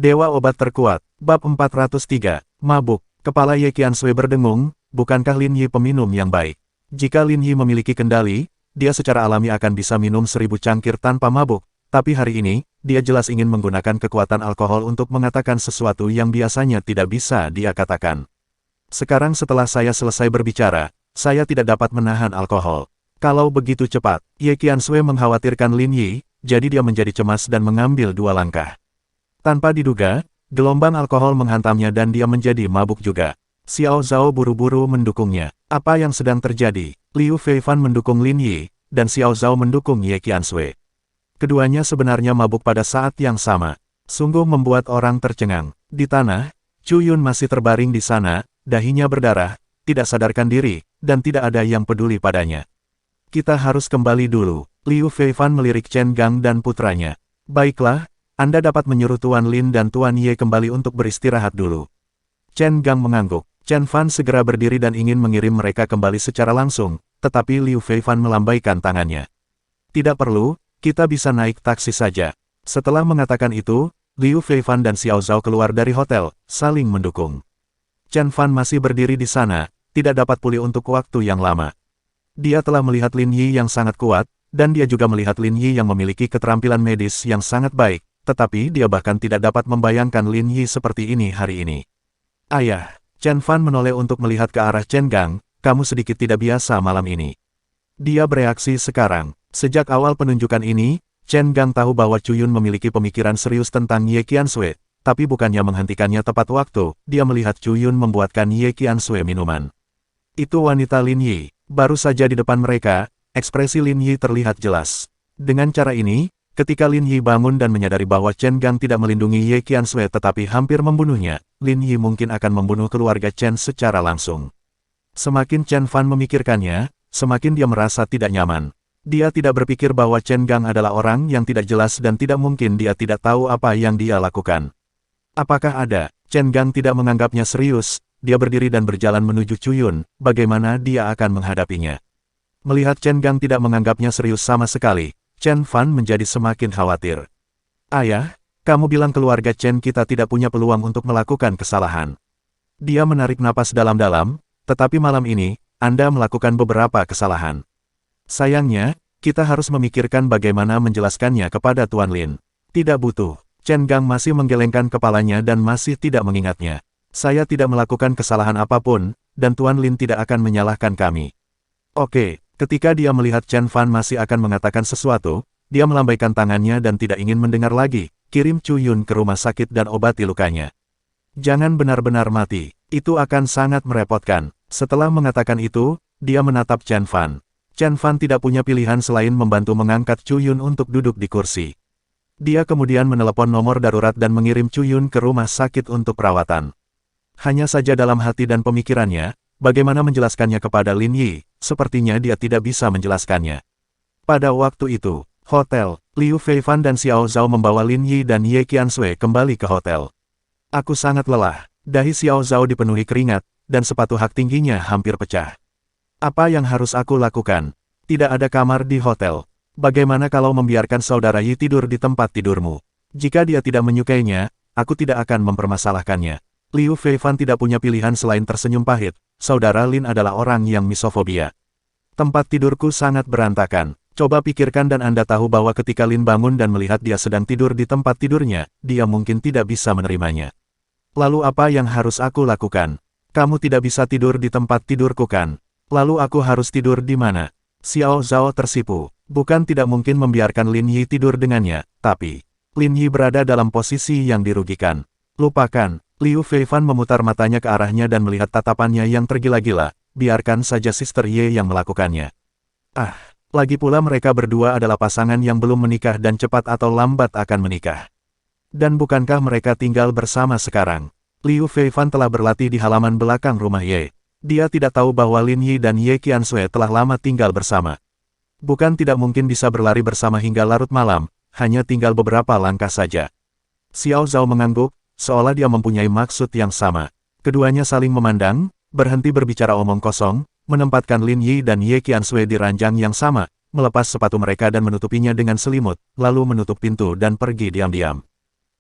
Dewa Obat Terkuat, Bab 403, Mabuk. Kepala Ye Qiansui berdengung, bukankah Lin Yi peminum yang baik? Jika Lin Yi memiliki kendali, dia secara alami akan bisa minum 1000 cangkir tanpa mabuk, tapi hari ini, dia jelas ingin menggunakan kekuatan alkohol untuk mengatakan sesuatu yang biasanya tidak bisa dia katakan. Sekarang setelah saya selesai berbicara, saya tidak dapat menahan alkohol. Kalau begitu cepat, Ye Qiansui mengkhawatirkan Lin Yi, jadi dia menjadi cemas dan mengambil 2 langkah. Tanpa diduga, gelombang alkohol menghantamnya dan dia menjadi mabuk juga. Xiao Zhao buru-buru mendukungnya. Apa yang sedang terjadi? Liu Feifan mendukung Lin Yi, dan Xiao Zhao mendukung Ye Qiansui. Keduanya sebenarnya mabuk pada saat yang sama. Sungguh membuat orang tercengang. Di tanah, Chu Yun masih terbaring di sana, dahinya berdarah, tidak sadarkan diri, dan tidak ada yang peduli padanya. Kita harus kembali dulu. Liu Feifan melirik Chen Gang dan putranya. Baiklah, Anda dapat menyuruh Tuan Lin dan Tuan Ye kembali untuk beristirahat dulu. Chen Gang mengangguk. Chen Fan segera berdiri dan ingin mengirim mereka kembali secara langsung, tetapi Liu Feifan melambaikan tangannya. Tidak perlu, kita bisa naik taksi saja. Setelah mengatakan itu, Liu Feifan dan Xiao Zhao keluar dari hotel, saling mendukung. Chen Fan masih berdiri di sana, tidak dapat pulih untuk waktu yang lama. Dia telah melihat Lin Yi yang sangat kuat, dan dia juga melihat Lin Yi yang memiliki keterampilan medis yang sangat baik, tetapi dia bahkan tidak dapat membayangkan Lin Yi seperti ini hari ini. Ayah, Chen Fan menoleh untuk melihat ke arah Chen Gang, kamu sedikit tidak biasa malam ini. Dia bereaksi sekarang. Sejak awal penunjukan ini, Chen Gang tahu bahwa Chu Yun memiliki pemikiran serius tentang Ye Qiansui, tapi bukannya menghentikannya tepat waktu, dia melihat Chu Yun membuatkan Ye Qiansui minuman. Itu wanita Lin Yi. Baru saja di depan mereka, ekspresi Lin Yi terlihat jelas. Dengan cara ini, ketika Lin Yi bangun dan menyadari bahwa Chen Gang tidak melindungi Ye Qiansui tetapi hampir membunuhnya, Lin Yi mungkin akan membunuh keluarga Chen secara langsung. Semakin Chen Fan memikirkannya, semakin dia merasa tidak nyaman. Dia tidak berpikir bahwa Chen Gang adalah orang yang tidak jelas dan tidak mungkin dia tidak tahu apa yang dia lakukan. Apakah ada? Chen Gang tidak menganggapnya serius, dia berdiri dan berjalan menuju Chu Yun, bagaimana dia akan menghadapinya. Melihat Chen Gang tidak menganggapnya serius sama sekali, Chen Fan menjadi semakin khawatir. Ayah, kamu bilang keluarga Chen kita tidak punya peluang untuk melakukan kesalahan. Dia menarik napas dalam-dalam, tetapi malam ini, Anda melakukan beberapa kesalahan. Sayangnya, kita harus memikirkan bagaimana menjelaskannya kepada Tuan Lin. Tidak butuh. Chen Gang masih menggelengkan kepalanya dan masih tidak mengingatnya. Saya tidak melakukan kesalahan apapun, dan Tuan Lin tidak akan menyalahkan kami. Oke. Ketika dia melihat Chen Fan masih akan mengatakan sesuatu, dia melambaikan tangannya dan tidak ingin mendengar lagi, kirim Chu Yun ke rumah sakit dan obati lukanya. Jangan benar-benar mati, itu akan sangat merepotkan. Setelah mengatakan itu, dia menatap Chen Fan. Chen Fan tidak punya pilihan selain membantu mengangkat Chu Yun untuk duduk di kursi. Dia kemudian menelepon nomor darurat dan mengirim Chu Yun ke rumah sakit untuk perawatan. Hanya saja dalam hati dan pemikirannya, bagaimana menjelaskannya kepada Lin Yi, sepertinya dia tidak bisa menjelaskannya. Pada waktu itu, hotel, Liu Feifan dan Xiao Zhao membawa Lin Yi dan Ye Qiansui kembali ke hotel. Aku sangat lelah, dahi Xiao Zhao dipenuhi keringat, dan sepatu hak tingginya hampir pecah. Apa yang harus aku lakukan? Tidak ada kamar di hotel. Bagaimana kalau membiarkan saudara Yi tidur di tempat tidurmu? Jika dia tidak menyukainya, aku tidak akan mempermasalahkannya. Liu Feifan tidak punya pilihan selain tersenyum pahit. Saudara Lin adalah orang yang misofobia. Tempat tidurku sangat berantakan. Coba pikirkan dan Anda tahu bahwa ketika Lin bangun dan melihat dia sedang tidur di tempat tidurnya, dia mungkin tidak bisa menerimanya. Lalu apa yang harus aku lakukan? Kamu tidak bisa tidur di tempat tidurku kan? Lalu aku harus tidur di mana? Xiao Zhao tersipu. Bukan tidak mungkin membiarkan Lin Yi tidur dengannya, tapi Lin Yi berada dalam posisi yang dirugikan. Lupakan. Liu Feifan memutar matanya ke arahnya dan melihat tatapannya yang tergila-gila, biarkan saja Sister Ye yang melakukannya. Ah, lagi pula mereka berdua adalah pasangan yang belum menikah dan cepat atau lambat akan menikah. Dan bukankah mereka tinggal bersama sekarang? Liu Feifan telah berlatih di halaman belakang rumah Ye. Dia tidak tahu bahwa Lin Yi dan Ye Qiansui telah lama tinggal bersama. Bukan tidak mungkin bisa berlari bersama hingga larut malam, hanya tinggal beberapa langkah saja. Xiao Zhao mengangguk, seolah dia mempunyai maksud yang sama. Keduanya saling memandang, berhenti berbicara omong kosong, menempatkan Lin Yi dan Ye Qiansui di ranjang yang sama, melepas sepatu mereka dan menutupinya dengan selimut, lalu menutup pintu dan pergi diam-diam.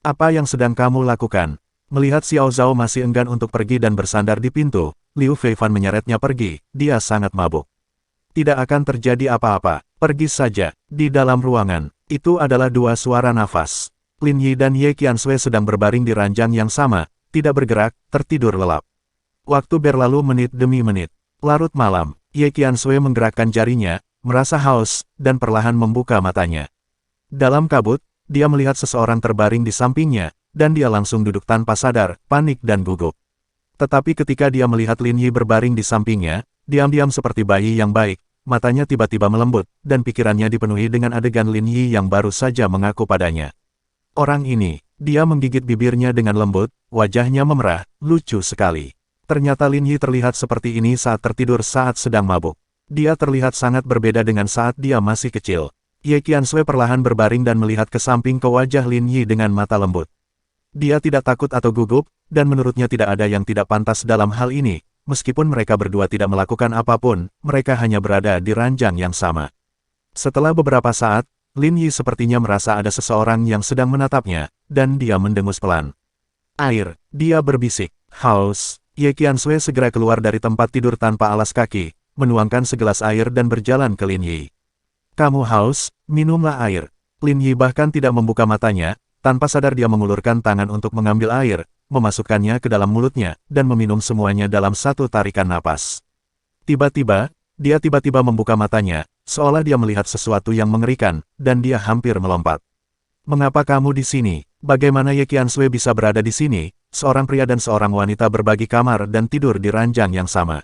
Apa yang sedang kamu lakukan? Melihat Xiao Zhao masih enggan untuk pergi dan bersandar di pintu, Liu Feifan menyeretnya pergi, dia sangat mabuk. Tidak akan terjadi apa-apa, pergi saja. Di dalam ruangan, itu adalah dua suara nafas. Lin Yi dan Ye Qiansui sedang berbaring di ranjang yang sama, tidak bergerak, tertidur lelap. Waktu berlalu menit demi menit. Larut malam, Ye Qiansui menggerakkan jarinya, merasa haus, dan perlahan membuka matanya. Dalam kabut, dia melihat seseorang terbaring di sampingnya, dan dia langsung duduk tanpa sadar, panik dan gugup. Tetapi ketika dia melihat Lin Yi berbaring di sampingnya, diam-diam seperti bayi yang baik, matanya tiba-tiba melembut, dan pikirannya dipenuhi dengan adegan Lin Yi yang baru saja mengaku padanya. Orang ini, dia menggigit bibirnya dengan lembut, wajahnya memerah, lucu sekali. Ternyata Lin Yi terlihat seperti ini saat tertidur saat sedang mabuk. Dia terlihat sangat berbeda dengan saat dia masih kecil. Ye Qiansui perlahan berbaring dan melihat ke samping ke wajah Lin Yi dengan mata lembut. Dia tidak takut atau gugup, dan menurutnya tidak ada yang tidak pantas dalam hal ini. Meskipun mereka berdua tidak melakukan apapun, mereka hanya berada di ranjang yang sama. Setelah beberapa saat, Lin Yi sepertinya merasa ada seseorang yang sedang menatapnya, dan dia mendengus pelan. Air, dia berbisik. Haus. Ye Qiansui segera keluar dari tempat tidur tanpa alas kaki, menuangkan segelas air dan berjalan ke Lin Yi. Kamu haus, minumlah air. Lin Yi bahkan tidak membuka matanya, tanpa sadar dia mengulurkan tangan untuk mengambil air, memasukkannya ke dalam mulutnya, dan meminum semuanya dalam satu tarikan napas. Tiba-tiba, dia tiba-tiba membuka matanya, seolah dia melihat sesuatu yang mengerikan, dan dia hampir melompat. Mengapa kamu di sini? Bagaimana Ye Qiansui bisa berada di sini? Seorang pria dan seorang wanita berbagi kamar dan tidur di ranjang yang sama.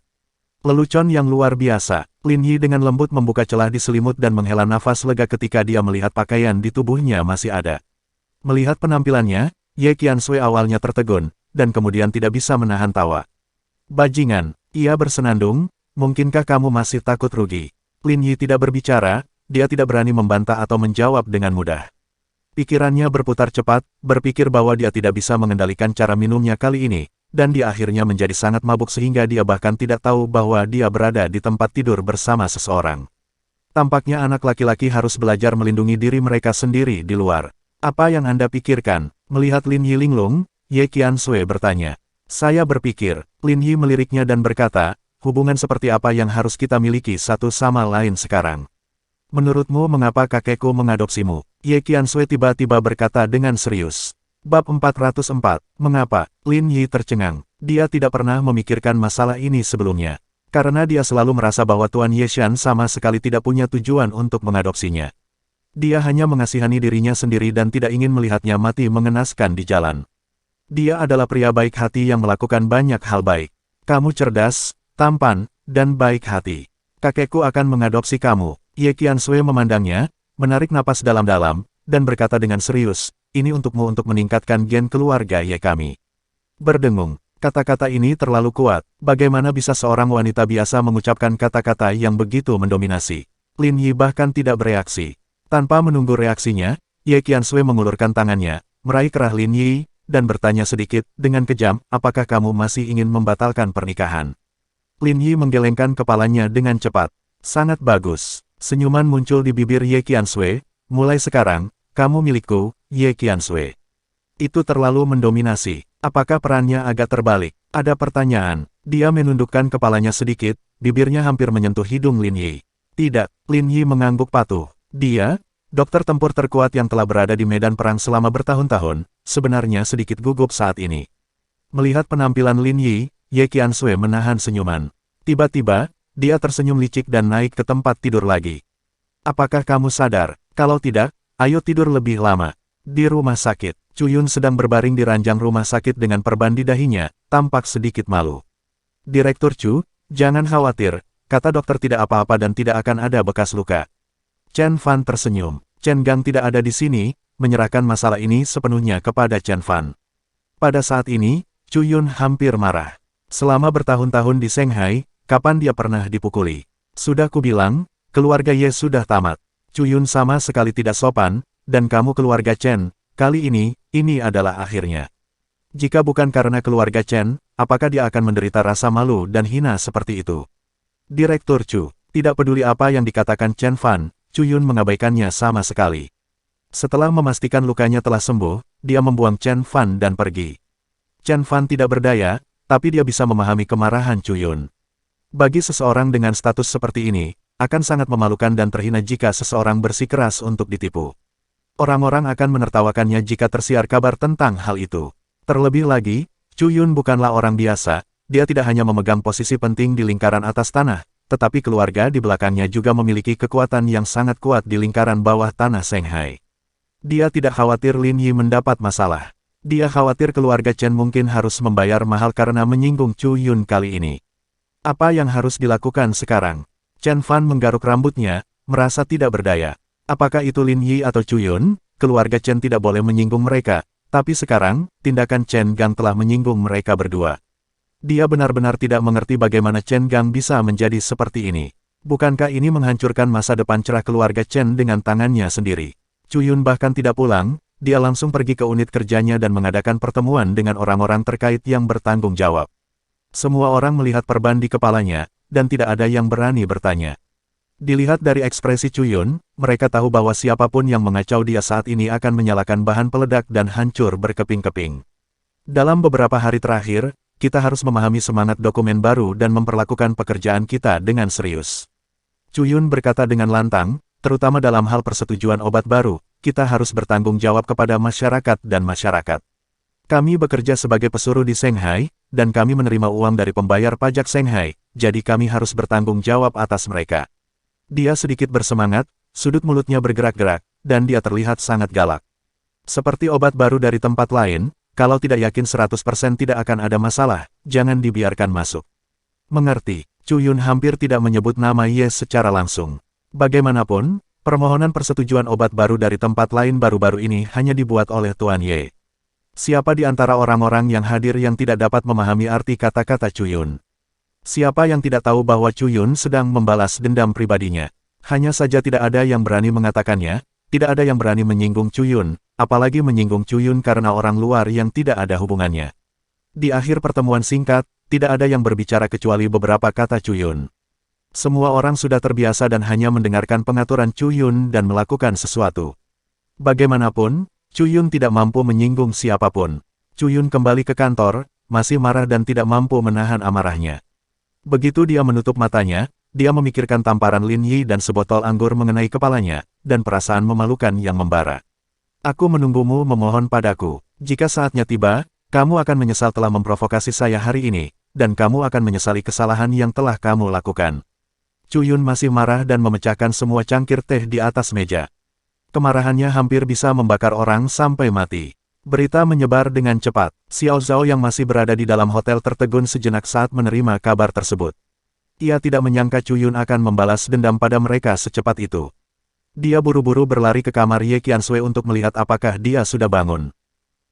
Lelucon yang luar biasa, Lin Yi dengan lembut membuka celah di selimut dan menghela nafas lega ketika dia melihat pakaian di tubuhnya masih ada. Melihat penampilannya, Ye Qiansui awalnya tertegun, dan kemudian tidak bisa menahan tawa. Bajingan, ia bersenandung, mungkinkah kamu masih takut rugi? Lin Yi tidak berbicara, dia tidak berani membantah atau menjawab dengan mudah. Pikirannya berputar cepat, berpikir bahwa dia tidak bisa mengendalikan cara minumnya kali ini, dan dia akhirnya menjadi sangat mabuk sehingga dia bahkan tidak tahu bahwa dia berada di tempat tidur bersama seseorang. Tampaknya anak laki-laki harus belajar melindungi diri mereka sendiri di luar. Apa yang Anda pikirkan? Melihat Lin Yi linglung, Ye Qiansui bertanya. Saya berpikir, Lin Yi meliriknya dan berkata, hubungan seperti apa yang harus kita miliki satu sama lain sekarang? Menurutmu mengapa kakekku mengadopsimu? Ye Qiansui tiba-tiba berkata dengan serius. Bab 404, mengapa? Lin Yi tercengang. Dia tidak pernah memikirkan masalah ini sebelumnya. Karena dia selalu merasa bahwa Tuan Ye Shan sama sekali tidak punya tujuan untuk mengadopsinya. Dia hanya mengasihani dirinya sendiri dan tidak ingin melihatnya mati mengenaskan di jalan. Dia adalah pria baik hati yang melakukan banyak hal baik. Kamu cerdas, tampan, dan baik hati. Kakekku akan mengadopsi kamu. Ye Qiansui memandangnya, menarik napas dalam-dalam, dan berkata dengan serius, ini untukmu untuk meningkatkan gen keluarga Ye kami. Berdengung, kata-kata ini terlalu kuat, bagaimana bisa seorang wanita biasa mengucapkan kata-kata yang begitu mendominasi? Lin Yi bahkan tidak bereaksi. Tanpa menunggu reaksinya, Ye Qiansui mengulurkan tangannya, meraih kerah Lin Yi, dan bertanya sedikit, dengan kejam, apakah kamu masih ingin membatalkan pernikahan? Lin Yi menggelengkan kepalanya dengan cepat. Sangat bagus. Senyuman muncul di bibir Ye Qiansui, mulai sekarang, kamu milikku, Ye Qiansui. Itu terlalu mendominasi. Apakah perannya agak terbalik? Ada pertanyaan. Dia menundukkan kepalanya sedikit, bibirnya hampir menyentuh hidung Lin Yi. Tidak, Lin Yi mengangguk patuh. Dia, dokter tempur terkuat yang telah berada di medan perang selama bertahun-tahun, sebenarnya sedikit gugup saat ini. Melihat penampilan Lin Yi, Ye Qiansui menahan senyuman. Tiba-tiba, dia tersenyum licik dan naik ke tempat tidur lagi. Apakah kamu sadar? Kalau tidak, ayo tidur lebih lama. Di rumah sakit, Chu Yun sedang berbaring di ranjang rumah sakit dengan perban di dahinya, tampak sedikit malu. Direktur Chu, jangan khawatir, kata dokter tidak apa-apa dan tidak akan ada bekas luka. Chen Fan tersenyum. Chen Gang tidak ada di sini, menyerahkan masalah ini sepenuhnya kepada Chen Fan. Pada saat ini, Chu Yun hampir marah. Selama bertahun-tahun di Shanghai, kapan dia pernah dipukuli? Sudah kubilang, keluarga Ye sudah tamat. Chu Yun sama sekali tidak sopan, dan kamu keluarga Chen, kali ini adalah akhirnya. Jika bukan karena keluarga Chen, apakah dia akan menderita rasa malu dan hina seperti itu? Direktur Chu, tidak peduli apa yang dikatakan Chen Fan, Chu Yun mengabaikannya sama sekali. Setelah memastikan lukanya telah sembuh, dia membuang Chen Fan dan pergi. Chen Fan tidak berdaya, tapi dia bisa memahami kemarahan Chu Yun. Bagi seseorang dengan status seperti ini, akan sangat memalukan dan terhina jika seseorang bersikeras untuk ditipu. Orang-orang akan menertawakannya jika tersiar kabar tentang hal itu. Terlebih lagi, Chu Yun bukanlah orang biasa, dia tidak hanya memegang posisi penting di lingkaran atas tanah, tetapi keluarga di belakangnya juga memiliki kekuatan yang sangat kuat di lingkaran bawah tanah Shanghai. Dia tidak khawatir Lin Yi mendapat masalah. Dia khawatir keluarga Chen mungkin harus membayar mahal karena menyinggung Chu Yun kali ini. Apa yang harus dilakukan sekarang? Chen Fan menggaruk rambutnya, merasa tidak berdaya. Apakah itu Lin Yi atau Chu Yun? Keluarga Chen tidak boleh menyinggung mereka, tapi sekarang, tindakan Chen Gang telah menyinggung mereka berdua. Dia benar-benar tidak mengerti bagaimana Chen Gang bisa menjadi seperti ini. Bukankah ini menghancurkan masa depan cerah keluarga Chen dengan tangannya sendiri? Chu Yun bahkan tidak pulang, dia langsung pergi ke unit kerjanya dan mengadakan pertemuan dengan orang-orang terkait yang bertanggung jawab. Semua orang melihat perban di kepalanya, dan tidak ada yang berani bertanya. Dilihat dari ekspresi Chu Yun, mereka tahu bahwa siapapun yang mengacau dia saat ini akan menyalakan bahan peledak dan hancur berkeping-keping. Dalam beberapa hari terakhir, kita harus memahami semangat dokumen baru dan memperlakukan pekerjaan kita dengan serius. Chu Yun berkata dengan lantang, terutama dalam hal persetujuan obat baru, kita harus bertanggung jawab kepada masyarakat dan masyarakat. Kami bekerja sebagai pesuruh di Shanghai, dan kami menerima uang dari pembayar pajak Shanghai, jadi kami harus bertanggung jawab atas mereka. Dia sedikit bersemangat, sudut mulutnya bergerak-gerak, dan dia terlihat sangat galak. Seperti obat baru dari tempat lain, kalau tidak yakin 100% tidak akan ada masalah, jangan dibiarkan masuk. Mengerti, Chu Yun hampir tidak menyebut nama Ye secara langsung. Bagaimanapun, permohonan persetujuan obat baru dari tempat lain baru-baru ini hanya dibuat oleh Tuan Ye. Siapa di antara orang-orang yang hadir yang tidak dapat memahami arti kata-kata Chu Yun? Siapa yang tidak tahu bahwa Chu Yun sedang membalas dendam pribadinya? Hanya saja tidak ada yang berani mengatakannya, tidak ada yang berani menyinggung Chu Yun, apalagi menyinggung Chu Yun karena orang luar yang tidak ada hubungannya. Di akhir pertemuan singkat, tidak ada yang berbicara kecuali beberapa kata Chu Yun. Semua orang sudah terbiasa dan hanya mendengarkan pengaturan Chu Yun dan melakukan sesuatu. Bagaimanapun, Chu Yun tidak mampu menyinggung siapapun. Chu Yun kembali ke kantor, masih marah dan tidak mampu menahan amarahnya. Begitu dia menutup matanya, dia memikirkan tamparan Lin Yi dan sebotol anggur mengenai kepalanya, dan perasaan memalukan yang membara. Aku menunggumu memohon padaku. Jika saatnya tiba, kamu akan menyesal telah memprovokasi saya hari ini, dan kamu akan menyesali kesalahan yang telah kamu lakukan. Chu Yun masih marah dan memecahkan semua cangkir teh di atas meja. Kemarahannya hampir bisa membakar orang sampai mati. Berita menyebar dengan cepat. Xiao Zhao yang masih berada di dalam hotel tertegun sejenak saat menerima kabar tersebut. Ia tidak menyangka Chu Yun akan membalas dendam pada mereka secepat itu. Dia buru-buru berlari ke kamar Ye Qianshui untuk melihat apakah dia sudah bangun.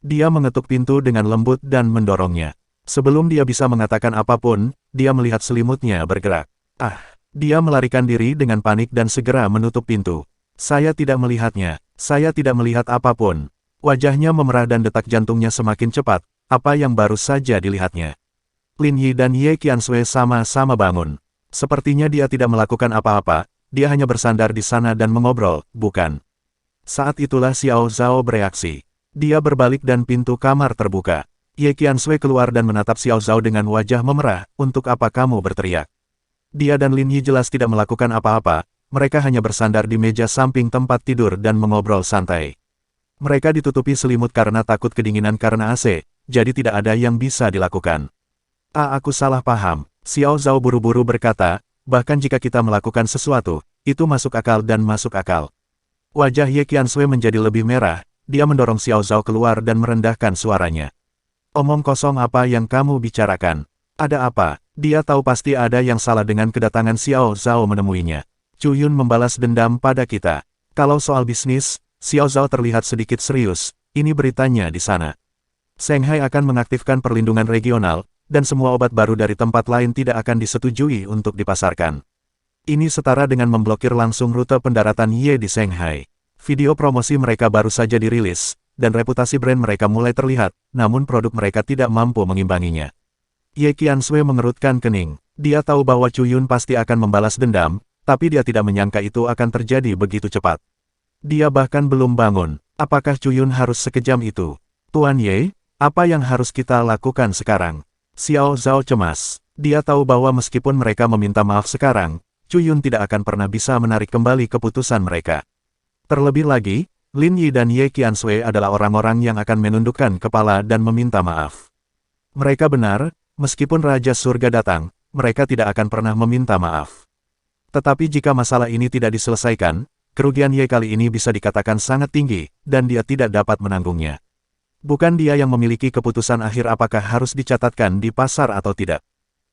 Dia mengetuk pintu dengan lembut dan mendorongnya. Sebelum dia bisa mengatakan apapun, dia melihat selimutnya bergerak. Dia melarikan diri dengan panik dan segera menutup pintu. Saya tidak melihatnya. Saya tidak melihat apapun. Wajahnya memerah dan detak jantungnya semakin cepat, apa yang baru saja dilihatnya. Lin Yi dan Ye Qianshui sama-sama bangun. Sepertinya dia tidak melakukan apa-apa, dia hanya bersandar di sana dan mengobrol, bukan? Saat itulah Xiao Zhao bereaksi. Dia berbalik dan pintu kamar terbuka. Ye Qianshui keluar dan menatap Xiao Zhao dengan wajah memerah, untuk apa kamu berteriak? Dia dan Lin Yi jelas tidak melakukan apa-apa, mereka hanya bersandar di meja samping tempat tidur dan mengobrol santai. Mereka ditutupi selimut karena takut kedinginan karena AC, jadi tidak ada yang bisa dilakukan. Aku salah paham, Xiao Zhao buru-buru berkata, bahkan jika kita melakukan sesuatu, itu masuk akal dan masuk akal. Wajah Ye Qianshui menjadi lebih merah, dia mendorong Xiao Zhao keluar dan merendahkan suaranya. Omong kosong apa yang kamu bicarakan? Ada apa? Dia tahu pasti ada yang salah dengan kedatangan Xiao Zhao menemuinya. Chu Yun membalas dendam pada kita. Kalau soal bisnis, Xiao Zhao terlihat sedikit serius, ini beritanya di sana. Shanghai akan mengaktifkan perlindungan regional, dan semua obat baru dari tempat lain tidak akan disetujui untuk dipasarkan. Ini setara dengan memblokir langsung rute pendaratan Ye di Shanghai. Video promosi mereka baru saja dirilis, dan reputasi brand mereka mulai terlihat, namun produk mereka tidak mampu mengimbanginya. Ye Qianshui mengerutkan kening. Dia tahu bahwa Chu Yun pasti akan membalas dendam, tapi dia tidak menyangka itu akan terjadi begitu cepat. Dia bahkan belum bangun. Apakah Cuyun harus sekejam itu? Tuan Ye, apa yang harus kita lakukan sekarang? Xiao Zhao cemas. Dia tahu bahwa meskipun mereka meminta maaf sekarang, Cuyun tidak akan pernah bisa menarik kembali keputusan mereka. Terlebih lagi, Lin Yi dan Ye Qiansui adalah orang-orang yang akan menundukkan kepala dan meminta maaf. Mereka benar, meskipun Raja Surga datang, mereka tidak akan pernah meminta maaf. Tetapi jika masalah ini tidak diselesaikan, kerugian Ye kali ini bisa dikatakan sangat tinggi, dan dia tidak dapat menanggungnya. Bukan dia yang memiliki keputusan akhir apakah harus dicatatkan di pasar atau tidak.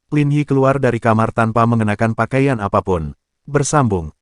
Lin Yi keluar dari kamar tanpa mengenakan pakaian apapun. Bersambung,